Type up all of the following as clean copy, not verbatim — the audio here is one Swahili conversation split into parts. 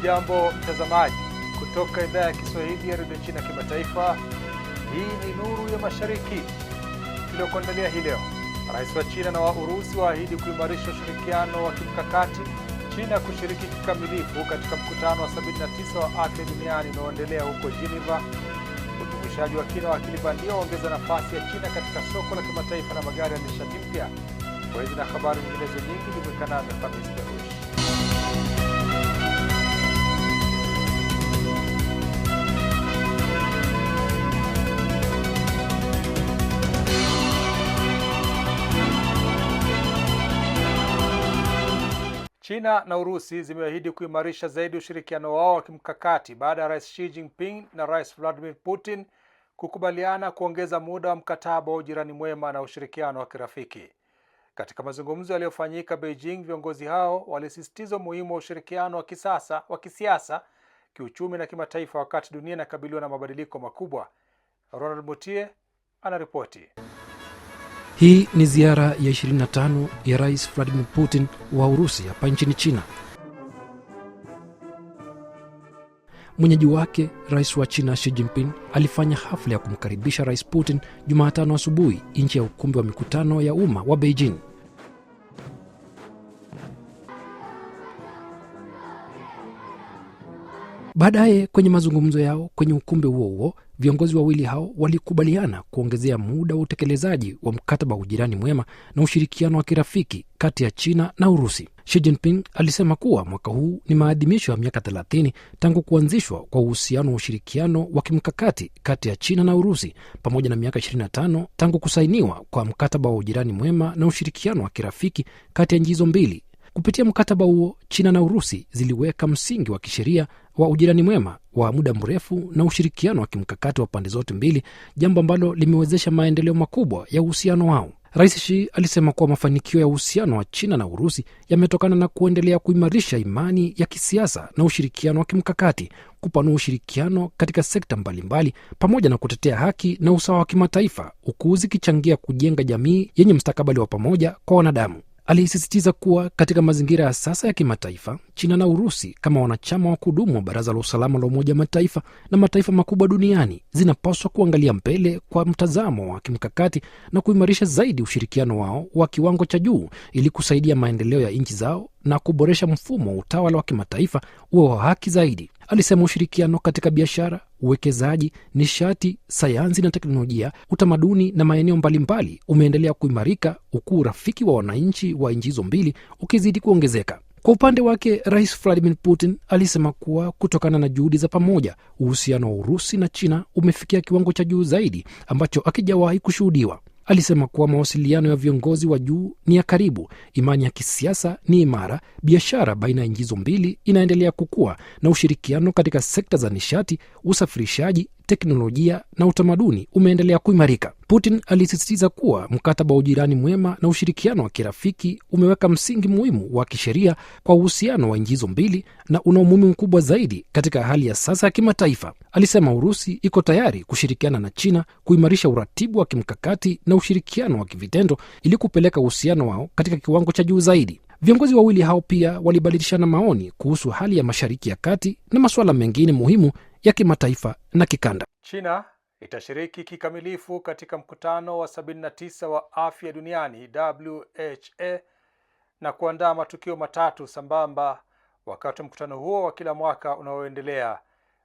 Hujambo mtazamaji kutoka idhaa ya Kiswahili ya Radio China Kimataifa. Hii ni Nuru ya Mashariki. Tuliokuandalia hii leo: Rais wa China na wa Urusi waahidi kuimarisha ushirikiano wa kimkakati. China kushiriki kikamilifu katika mkutano wa 79 wa afya duniani unaoendelea huko Geneva. Utumishaji wa kina wa akili bandia waongeza nafasi ya China katika soko la kimataifa na magari ya nishati mpya. Kwa hizi na habari nyinginezo nyingi jumuikana na Khamis Darush. China na Urusi zimeahidi kuimarisha zaidi ushirikiano wao wa kimkakati baada ya Rais Xi Jinping na Rais Vladimir Putin kukubaliana kuongeza muda wa mkataba wa ujirani mwema na ushirikiano wa kirafiki. Katika mazungumzo yaliyofanyika Beijing, viongozi hao walisisitiza umuhimu wa ushirikiano wa kisiasa, kiuchumi na kimataifa wakati dunia inakabiliwa na mabadiliko makubwa. Ronald Mutie anaripoti. Hii ni ziara ya 25 ya Rais Vladimir Putin wa Urusi hapa nchini China. Mwenyeji wake, Rais wa China Xi Jinping, alifanya hafla ya kumkaribisha Rais Putin Jumatano asubuhi nje ya ukumbi wa mikutano ya umma wa Beijing. Baadaye kwenye mazungumzo yao kwenye ukumbi huo, viongozi wawili hao walikubaliana kuongezea muda wa utekelezaji wa mkataba wa ujirani mwema na ushirikiano wa kirafiki kati ya China na Urusi. Xi Jinping alisema kuwa mwaka huu ni maadhimisho ya miaka 30 tangu kuanzishwa kwa uhusiano wa ushirikiano wa kimkakati kati ya China na Urusi, pamoja na miaka 25 tangu kusainiwa kwa mkataba wa ujirani mwema na ushirikiano wa kirafiki kati ya nchi hizo mbili. Kupitia mkataba huo, China na Urusi ziliweka msingi wa kisheria wa ujirani mwema wa muda mrefu na ushirikiano wa kimkakati wa pande zote mbili, jambo ambalo limewezesha maendeleo makubwa ya uhusiano wao. Rais Xi alisema kuwa mafanikio ya uhusiano wa China na Urusi yametokana na kuendelea kuimarisha imani ya kisiasa na ushirikiano wa kimkakati, kupanua ushirikiano katika sekta mbalimbali, pamoja na kutetea haki na usawa wa kimataifa, huku zikichangia kujenga jamii yenye mustakabali wa pamoja kwa wanadamu. Alisisitiza kuwa katika mazingira ya sasa ya kimataifa, China na Urusi kama wanachama wa kudumu wa Baraza la Usalama la Umoja Mataifa na mataifa makubwa duniani zinapaswa kuangalia mbele kwa mtazamo wa kimkakati na kuimarisha zaidi ushirikiano wao wa kiwango cha juu ili kusaidia maendeleo ya nchi zao na kuboresha mfumo wa utawala wa kimataifa uwe wa haki zaidi. Alisema ushirikiano katika biashara, uwekezaji, nishati, sayansi na teknolojia, utamaduni na maeneo mbalimbali umeendelea kuimarika, huku urafiki wa wananchi wa nchi hizo mbili ukizidi kuongezeka. Kwa upande wake, Rais Vladimir Putin alisema kuwa kutokana na juhudi za pamoja, uhusiano wa Urusi na China umefikia kiwango cha juu zaidi ambacho hakijawahi kushuhudiwa. Alisema kuwa mawasiliano ya viongozi wa juu ni ya karibu, imani ya kisiasa ni imara, biashara baina ya nchi hizo mbili inaendelea kukua na ushirikiano katika sekta za nishati, usafirishaji, teknolojia na utamaduni umeendelea kuimarika. Putin alisisitiza kuwa mkataba wa ujirani mwema na ushirikiano wa kirafiki umeweka msingi muhimu wa kisheria kwa uhusiano wa nchi hizo mbili na una umuhimu mkubwa zaidi katika hali ya sasa ya kimataifa. Alisema Urusi iko tayari kushirikiana na China kuimarisha uratibu wa kimkakati na ushirikiano wa kivitendo ili kupeleka uhusiano wao katika kiwango cha juu zaidi. Viongozi wawili hao pia walibadilishana maoni kuhusu hali ya Mashariki ya Kati na masuala mengine muhimu ya kimataifa na kikanda. China itashiriki kikamilifu katika mkutano wa 79 wa afya duniani WHO na kuandaa matukio matatu sambamba wakati mkutano huo wa kila mwaka unaoendelea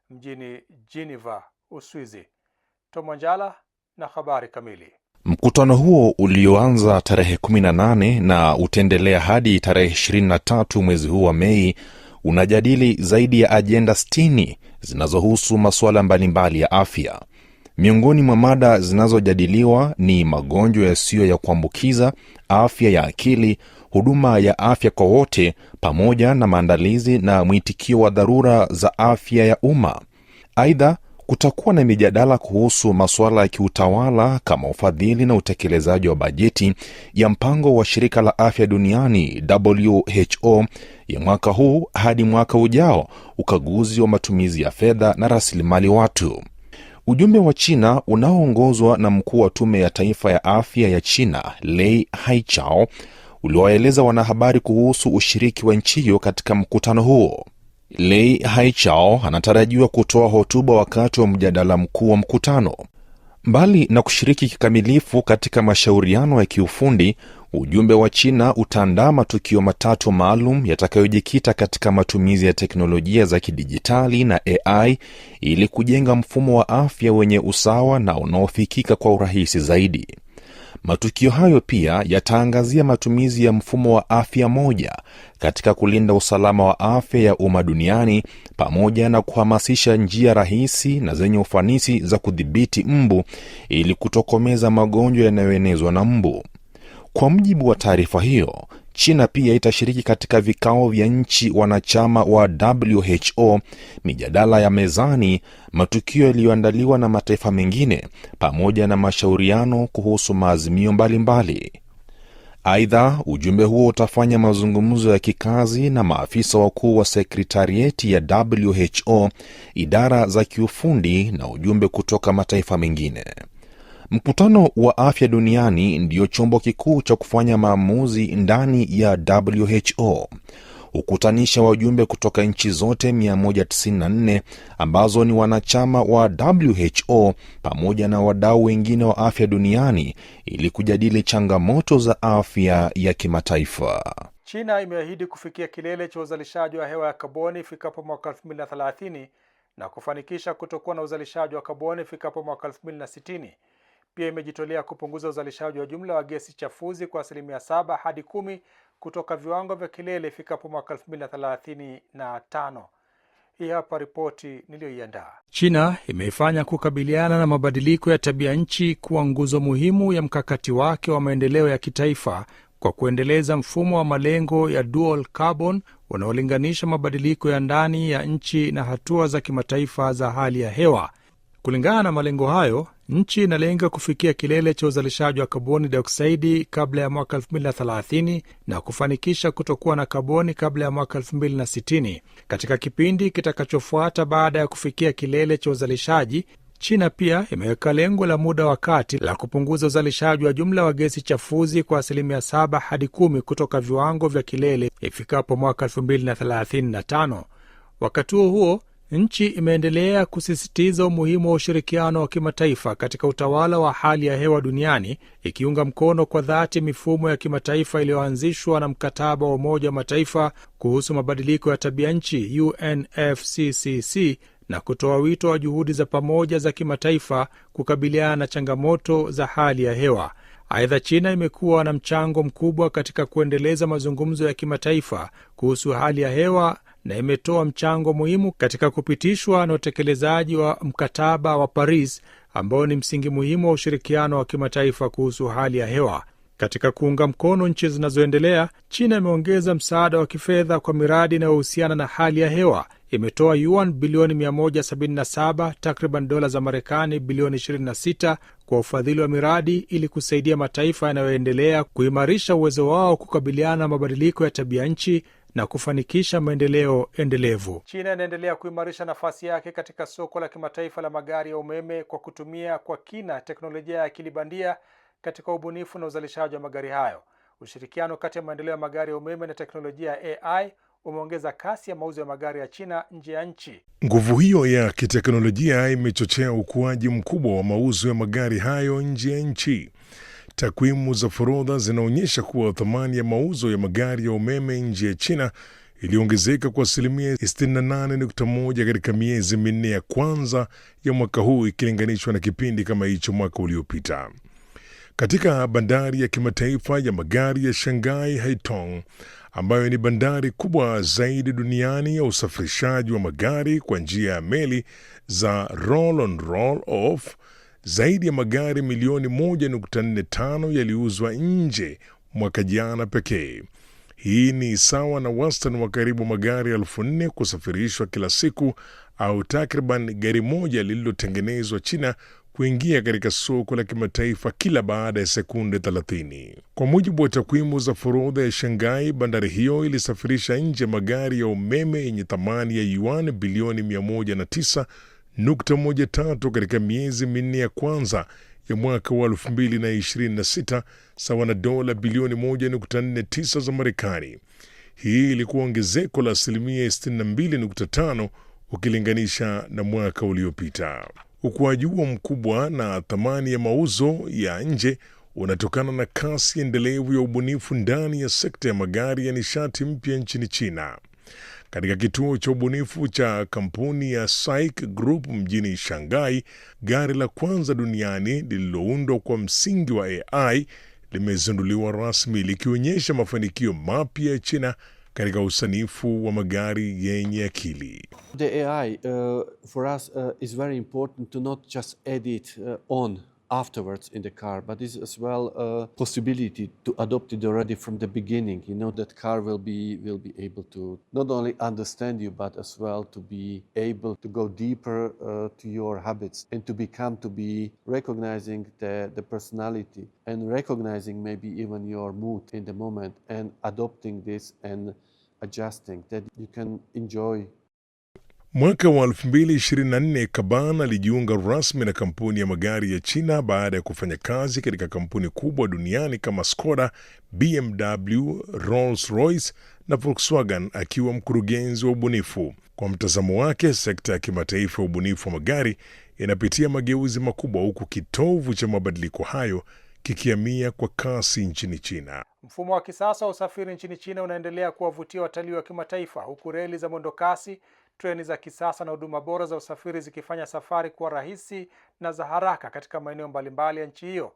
mjini Geneva, Uswizi. Tomwanjala na habari kamili. Mkutano huo ulioanza tarehe 18 na utaendelea hadi tarehe 23 mwezi huu wa Mei unajadili zaidi ya ajenda 60 zinazohusu masuala mbalimbali ya afya. Miongoni mwa mada zinazojadiliwa ni magonjwa yasiyo ya kuambukiza, afya ya akili, huduma ya afya kwa wote, pamoja na maandalizi na mwitikio wa dharura za afya ya umma. Aidha, kutakuwa na mijadala kuhusu masuala ya kiutawala kama ufadhili na utekelezaji wa bajeti ya mpango wa shirika la afya duniani WHO ya mwaka huu hadi mwaka ujao, ukaguzi wa matumizi ya fedha na rasilimali watu. Ujumbe wa China unaoongozwa na mkuu wa tume ya taifa ya afya ya China, Lei Haichao, uliwaeleza wanahabari kuhusu ushiriki wa nchi hiyo katika mkutano huo. Lei Haichao anatarajiwa kutoa hotuba wakati wa mjadala mkuu wa mkutano. Mbali na kushiriki kikamilifu katika mashauriano ya kiufundi, ujumbe wa China utaandaa matukio matatu maalum yatakayojikita katika matumizi ya teknolojia za kidijitali na AI ili kujenga mfumo wa afya wenye usawa na unaofikika kwa urahisi zaidi. Matukio hayo pia yataangazia matumizi ya mfumo wa afya moja katika kulinda usalama wa afya ya umma duniani, pamoja na kuhamasisha njia rahisi na zenye ufanisi za kudhibiti mbu ili kutokomeza magonjwa yanayoenezwa na mbu. Kwa mujibu wa taarifa hiyo, China pia itashiriki katika vikao vya nchi wanachama wa WHO, mijadala ya mezani, matukio yaliyoandaliwa na mataifa mengine, pamoja na mashauriano kuhusu maazimio mbalimbali. Aidha, ujumbe huo utafanya mazungumzo ya kikazi na maafisa wakuu wa sekretarieti ya WHO, idara za kiufundi na ujumbe kutoka mataifa mengine. Mkutano wa afya duniani ndio chombo kikuu cha kufanya maamuzi ndani ya WHO. Hukutanisha wajumbe kutoka nchi zote 194 ambazo ni wanachama wa WHO pamoja na wadau wengine wa afya duniani ili kujadili changamoto za afya ya kimataifa. China imeahidi kufikia kilele cha uzalishaji wa hewa ya kaboni ifikapo mwaka 2030 na kufanikisha kutokuwa na uzalishaji wa kaboni ifikapo mwaka 2060. Pia imejitolea kupunguza uzalishaji wa jumla wa gesi chafuzi kwa 7 hadi 10 kutoka viwango vya kilele ifikapo mwaka 2035. Hii hapa ripoti niliyoiandaa. China imeifanya kukabiliana na mabadiliko ya tabia nchi kuwa nguzo muhimu ya mkakati wake wa maendeleo ya kitaifa kwa kuendeleza mfumo wa malengo ya dual carbon unaolinganisha mabadiliko ya ndani ya nchi na hatua za kimataifa za hali ya hewa. Kulingana na malengo hayo, nchi inalenga kufikia kilele cha uzalishaji wa kaboni dioksidi kabla ya mwaka 2030 na kufanikisha kutokuwa na kaboni kabla ya mwaka 2060. Katika kipindi kitakachofuata baada ya kufikia kilele cha uzalishaji, China pia imeweka lengo la muda wa kati la kupunguza uzalishaji wa jumla wa gesi chafuzi kwa 7 hadi 10 kutoka viwango vya kilele ifikapo mwaka 2035. Wakati huo, nchi imeendelea kusisitiza umuhimu wa ushirikiano wa kimataifa katika utawala wa hali ya hewa duniani, ikiunga mkono kwa dhati mifumo ya kimataifa iliyoanzishwa na mkataba wa Umoja wa Mataifa kuhusu mabadiliko ya tabia nchi UNFCCC na kutoa wito wa juhudi za pamoja za kimataifa kukabiliana na changamoto za hali ya hewa. Aidha, China imekuwa na mchango mkubwa katika kuendeleza mazungumzo ya kimataifa kuhusu hali ya hewa na imetoa mchango muhimu katika kupitishwa na utekelezaji wa mkataba wa Paris ambao ni msingi muhimu wa ushirikiano wa kimataifa kuhusu hali ya hewa. Katika kuunga mkono nchi zinazoendelea, China imeongeza msaada wa kifedha kwa miradi inayohusiana na hali ya hewa. Imetoa yuan bilioni 177, takriban dola za Marekani bilioni 26 kwa ufadhili wa miradi ili kusaidia mataifa yanayoendelea kuimarisha uwezo wao kukabiliana na mabadiliko ya tabia nchi na kufanikisha maendeleo endelevu. China inaendelea kuimarisha nafasi yake katika soko la kimataifa la magari ya umeme kwa kutumia kwa kina teknolojia ya akili bandia katika ubunifu na uzalishaji wa magari hayo. Ushirikiano kati ya maendeleo ya magari ya umeme na teknolojia ya AI umeongeza kasi ya mauzo ya magari ya China nje ya nchi. Nguvu hiyo ya kiteknolojia imechochea ukuaji mkubwa wa mauzo ya magari hayo nje ya nchi. Takwimu za forodha zinaonyesha kuwa thamani ya mauzo ya magari ya umeme nje ya China iliongezeka kwa 68.1 katika miezi minne ya kwanza ya mwaka huu ikilinganishwa na kipindi kama hicho mwaka uliopita. Katika bandari ya kimataifa ya magari ya Shanghai Haitong, ambayo ni bandari kubwa zaidi duniani ya usafirishaji wa magari kwa njia ya meli za roll on roll off, zaidi ya magari milioni 1.45 yaliuzwa nje mwaka jana pekee. Hii ni sawa na wastani wa karibu magari 4,000 kusafirishwa kila siku, au takriban gari moja lililotengenezwa China kuingia katika soko la kimataifa kila baada ya sekunde 30. Kwa mujibu wa takwimu za forodha ya Shanghai, bandari hiyo ilisafirisha nje magari ya umeme yenye thamani ya yuan bilioni 109.13 katika miezi minne ya kwanza ya mwaka wa 2026, sawa na dola bilioni 1.49 za Marekani. Hii ilikuwa ongezeko la asilimia 62.5 ukilinganisha na mwaka uliopita. Ukuaji huo mkubwa na thamani ya mauzo ya nje unatokana na kasi endelevu ya ubunifu ndani ya sekta ya magari ya nishati mpya nchini China. Katika kituo cha ubunifu cha kampuni ya SAIC Group mjini Shanghai, gari la kwanza duniani lililoundwa kwa msingi wa AI limezinduliwa rasmi, likionyesha mafanikio mapya ya China katika usanifu wa magari yenye akili. The AI for us is very important to not just add it on afterwards in the car, but is as well a possibility to adopt it already from the beginning. You know, that car will be able to not only understand you, but as well to be able to go deeper to your habits and to be recognizing the personality and recognizing maybe even your mood in the moment and adopting this and adjusting that you can enjoy. Mwaka wa 2024 Kaban alijiunga rasmi na kampuni ya magari ya China baada ya kufanya kazi katika kampuni kubwa duniani kama Skoda, BMW, Rolls-Royce na Volkswagen akiwa mkurugenzi wa ubunifu. Kwa mtazamo wake, sekta ya kimataifa ya ubunifu wa magari inapitia mageuzi makubwa, huku kitovu cha mabadiliko hayo kikihamia kwa kasi nchini China. Mfumo wa kisasa wa usafiri nchini China unaendelea kuwavutia watalii wa kimataifa, huku reli za mwendokasi, treni za kisasa na huduma bora za usafiri zikifanya safari kuwa rahisi na za haraka katika maeneo mbalimbali ya nchi hiyo.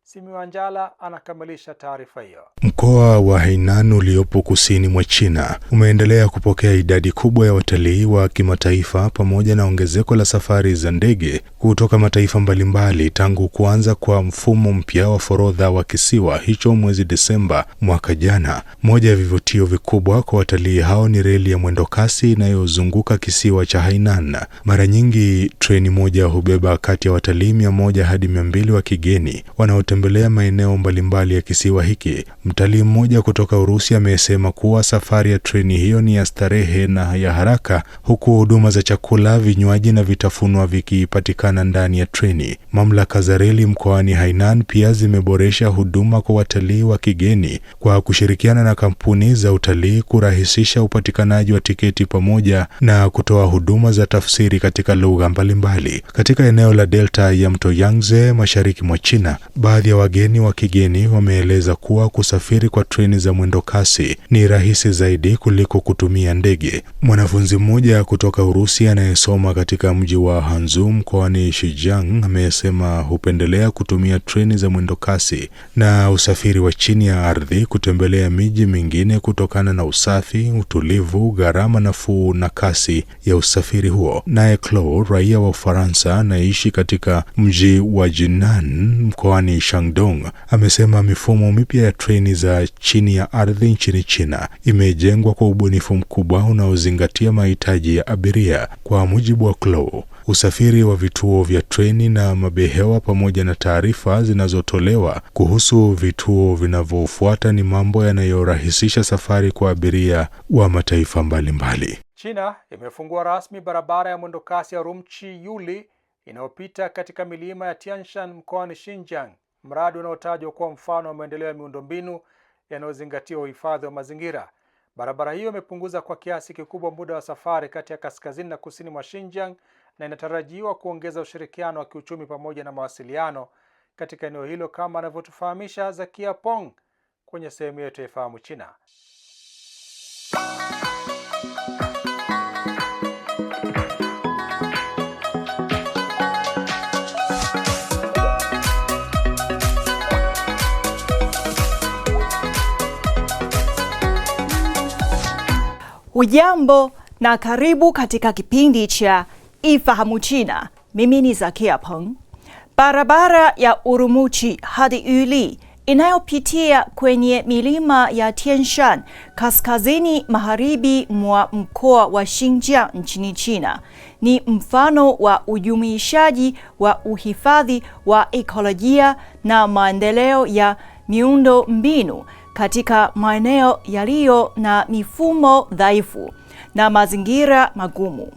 Simi Wanjala anakamilisha taarifa hiyo. Mkoa wa Hainan uliopo kusini mwa China umeendelea kupokea idadi kubwa ya watalii wa kimataifa pamoja na ongezeko la safari za ndege kutoka mataifa mbalimbali tangu kuanza kwa mfumo mpya wa forodha wa kisiwa hicho mwezi Desemba mwaka jana. Moja ya vivutio vikubwa kwa watalii hao ni reli ya mwendokasi inayozunguka kisiwa cha Hainan. Mara nyingi treni moja hubeba kati ya watalii 100 hadi 200 wa kigeni wanaotembelea maeneo mbalimbali ya kisiwa hiki. Mtalii mmoja kutoka Urusi amesema kuwa safari ya treni hiyo ni ya starehe na ya haraka, huku huduma za chakula, vinywaji na vitafunwa vikipatikana ndani ya treni. Mamlaka za reli mkoani Hainan pia zimeboresha huduma kwa watalii wa kigeni kwa kushirikiana na kampuni za utalii kurahisisha upatikanaji wa tiketi pamoja na kutoa huduma za tafsiri katika lugha mbalimbali. Katika eneo la delta ya mto Yangtze mashariki mwa China, baadhi ya wageni wa kigeni wameeleza kuwa kusafiri kwa treni za mwendo kasi ni rahisi zaidi kuliko kutumia ndege. Mwanafunzi mmoja kutoka Urusi anayesoma katika mji wa Hanzhou mkoani Zhejiang amesema hupendelea kutumia treni za mwendo kasi na usafiri wa chini ya ardhi kutembelea miji mingine kutokana na usafi, utulivu, gharama nafuu na kasi ya usafiri huo. Naye Claude, raia wa Ufaransa anaishi katika mji wa Jinan mkoani Shandong, amesema mifumo mipya ya treni za chini ya ardhi nchini China imejengwa kwa ubunifu mkubwa unaozingatia mahitaji ya abiria. Kwa mujibu wa Claude, usafiri wa vituo vya treni na mabehewa pamoja na taarifa zinazotolewa kuhusu vituo vinavyofuata ni mambo yanayorahisisha safari kwa abiria wa mataifa mbalimbali. China imefungua rasmi barabara ya mwendokasi ya Urumqi Yuli inayopita katika milima ya Tian Shan mkoani Xinjiang, mradi unaotajwa kuwa mfano wa maendeleo ya miundombinu yanayozingatia uhifadhi wa mazingira. Barabara hiyo imepunguza kwa kiasi kikubwa muda wa safari kati ya kaskazini na kusini mwa Xinjiang na inatarajiwa kuongeza ushirikiano wa kiuchumi pamoja na mawasiliano katika eneo hilo, kama anavyotufahamisha Zakia Pong kwenye sehemu yetu ya Fahamu China. Hujambo na karibu katika kipindi cha Ifahamu China. Mimi ni Zakia Peng. Barabara ya Urumqi hadi Yuli inayopitia kwenye milima ya Tian Shan kaskazini magharibi mwa mkoa wa Xinjiang nchini China ni mfano wa ujumuishaji wa uhifadhi wa ekolojia na maendeleo ya miundo mbinu katika maeneo yaliyo na mifumo dhaifu na mazingira magumu.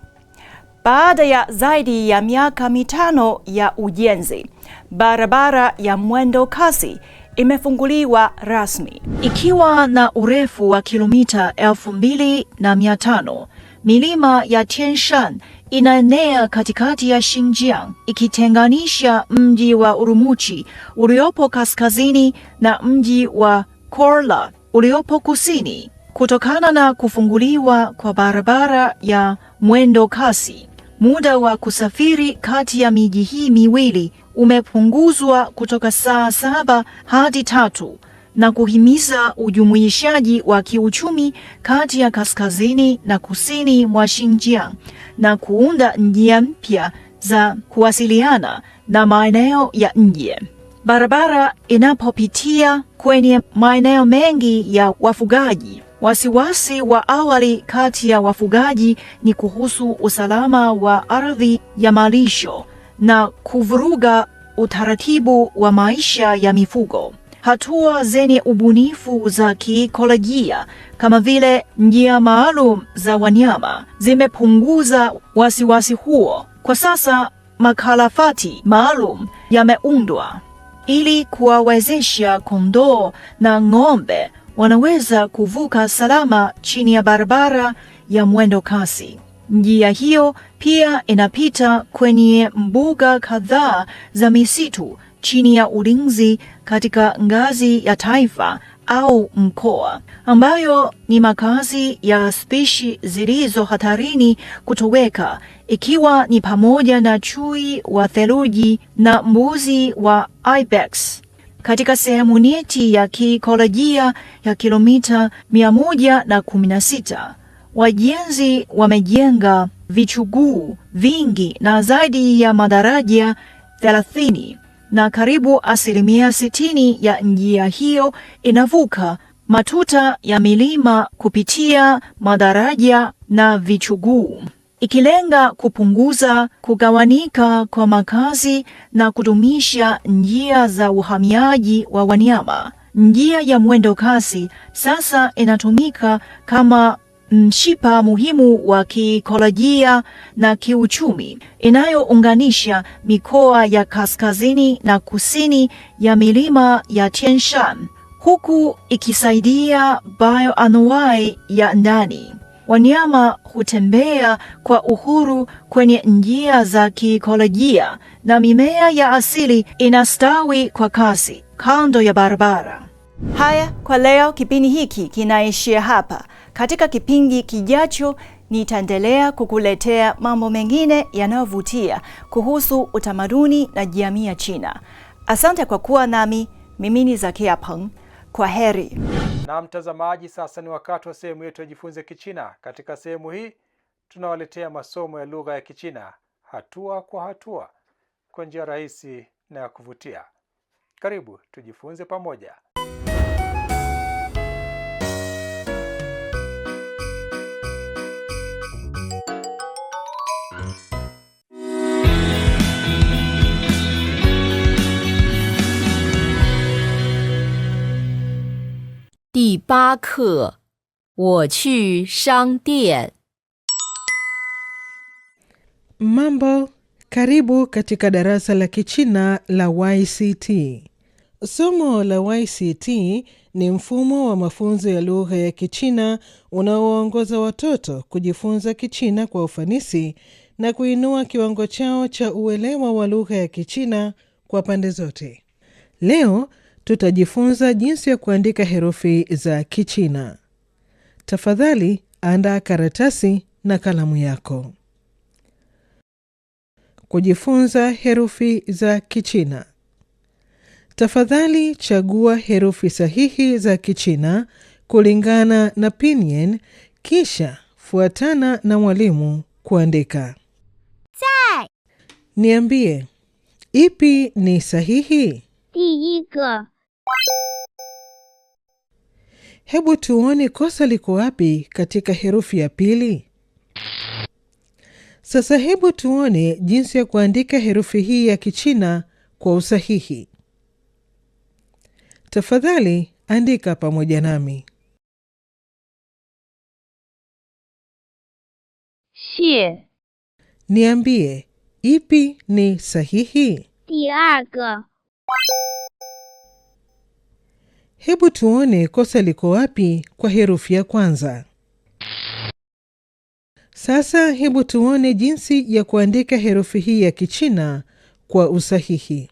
Baada ya zaidi ya miaka 5 ya ujenzi, barabara ya mwendo kasi imefunguliwa rasmi. Ikiwa na urefu wa kilomita 2,500, milima ya Tian Shan inaenea katikati ya Xinjiang, ikitenganisha mji wa Urumqi uliopo kaskazini na mji wa Korla uliopo kusini. Kutokana na kufunguliwa kwa barabara ya mwendo kasi, muda wa kusafiri kati ya miji hii miwili umepunguzwa kutoka saa 7 hadi 3 na kuhimiza ujumuishaji wa kiuchumi kati ya kaskazini na kusini mwa Xinjiang na kuunda njia mpya za kuwasiliana na maeneo ya nje. Barabara inapopitia kwenye maeneo mengi ya wafugaji. Wasiwasi wa awali kati ya wafugaji ni kuhusu usalama wa ardhi ya malisho na kuvuruga utaratibu wa maisha ya mifugo. Hatua zenye ubunifu za kiikolojia kama vile njia maalum za wanyama zimepunguza wasiwasi huo. Kwa sasa makalafati maalum yameundwa ili kuwawezesha kondoo na ng'ombe wanaweza kuvuka salama chini ya barabara ya mwendo kasi. Njia hiyo pia inapita kwenye mbuga kadhaa za misitu chini ya ulinzi katika ngazi ya taifa au mkoa, ambayo ni makazi ya spishi zilizo hatarini kutoweka, ikiwa ni pamoja na chui wa theluji na mbuzi wa ibex. Katika sehemu nyeti ya kiikolojia ya kilomita 116, wajenzi wamejenga vichuguu vingi na zaidi ya madaraja 30, na karibu 60% ya njia hiyo inavuka matuta ya milima kupitia madaraja na vichuguu, ikilenga kupunguza kugawanika kwa makazi na kudumisha njia za uhamiaji wa wanyama. Njia ya mwendo kasi sasa inatumika kama mshipa muhimu wa kiikolojia na kiuchumi inayounganisha mikoa ya kaskazini na kusini ya milima ya Tian Shan, huku ikisaidia bioanuwai ya ndani. Wanyama hutembea kwa uhuru kwenye njia za kiikolojia na mimea ya asili inastawi kwa kasi kando ya barabara. Haya, kwa leo kipindi hiki kinaishia hapa. Katika kipindi kijacho nitaendelea kukuletea mambo mengine yanayovutia kuhusu utamaduni na jamii ya China. Asante kwa kuwa nami. Mimi ni Zakia Peng. Kwa heri. Na mtazamaji, sasa ni wakati wa sehemu yetu ya Jifunze Kichina. Katika sehemu hii tunawaletea masomo ya lugha ya Kichina hatua kwa hatua kwa njia rahisi na ya kuvutia. Karibu tujifunze pamoja. 第8课，我去商店。 Mambo, karibu katika darasa la Kichina la YCT. Somo la YCT ni mfumo wa mafunzo ya lugha ya Kichina unaowaongoza watoto kujifunza Kichina kwa ufanisi na kuinua kiwango chao cha uelewa wa lugha ya Kichina kwa pande zote. Leo tutajifunza jinsi ya kuandika herufi za Kichina. Tafadhali andaa karatasi na kalamu yako. Kujifunza herufi za Kichina. Tafadhali chagua herufi sahihi za Kichina kulingana na pinyin, kisha fuatana na mwalimu kuandika. Zai. Niambie, ipi ni sahihi? 第一个 Hebu tuone kosa liko wapi katika herufi ya pili. Sasa hebu tuone jinsi ya kuandika herufi hii ya Kichina kwa usahihi. Tafadhali andika pamoja nami. 谢 Niambie, ipi ni sahihi? 第二个 Hebu tuone kosa liko wapi kwa herufi ya kwanza. Sasa hebu tuone jinsi ya kuandika herufi hii ya Kichina kwa usahihi.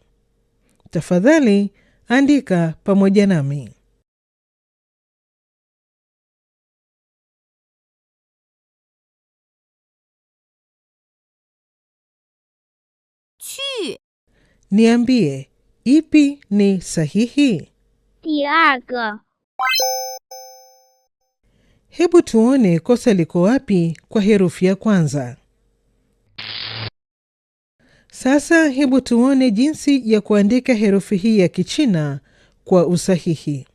Tafadhali andika pamoja nami. Qu. Niambie, ipi ni sahihi? 第二个 Hebu tuone kosa liko wapi kwa herufi ya kwanza. Sasa hebu tuone jinsi ya kuandika herufi hii ya Kichina kwa usahihi.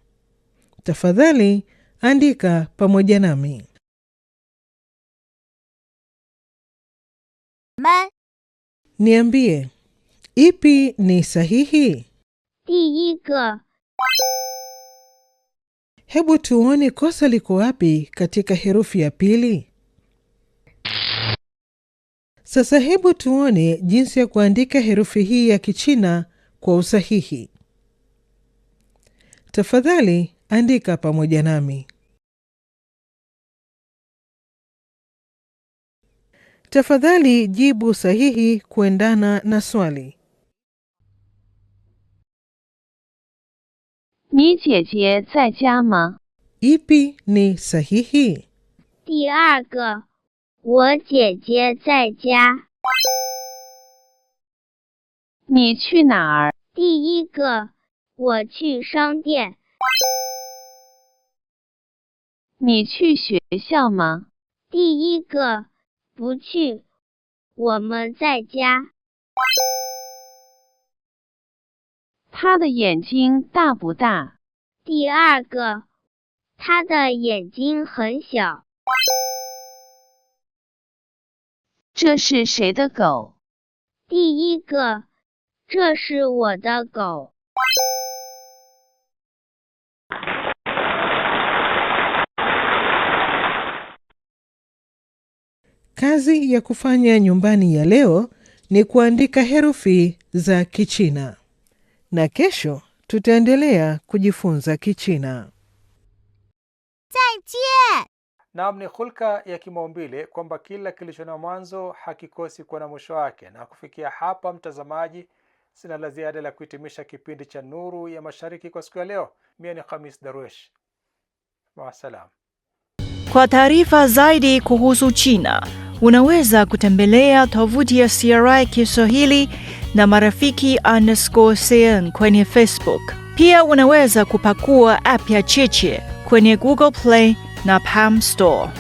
Tafadhali andika pamoja nami. Man. Niambie, ipi ni sahihi? 第一个 Hebu tuone kosa liko wapi katika herufi ya pili. Sasa hebu tuone jinsi ya kuandika herufi hii ya Kichina kwa usahihi. Tafadhali andika pamoja nami. Tafadhali jibu sahihi kuendana na swali. 你姐姐在家吗？ Ipi ni sahihi? 第二个，我姐姐在家。 你去哪儿？ 第一个，我去商店。 你去学校吗？ 第一个，不去，我们在家。 他的眼睛大不大？ 第二个，他的眼睛很小。 这是谁的狗？ 第一个，这是我的狗。 Kazi ya kufanya nyumbani ya leo ni kuandika herufi za Kichina. Na kesho tutaendelea kujifunza Kichina. 再见。 Naam, ni hulka ya kimaumbile kwamba kila kilicho na mwanzo hakikosi kuwa na mwisho wake. Na kufikia hapa, mtazamaji, sina la ziada la kuhitimisha kipindi cha Nuru ya Mashariki kwa siku ya leo. Mimi ni Khamis Darwish. Maasalam. Kwa taarifa zaidi kuhusu China, unaweza kutembelea tovuti ya CRI Kiswahili na marafiki_CN kwenye Facebook. Pia unaweza kupakua app ya Cheche kwenye Google Play na Palm Store.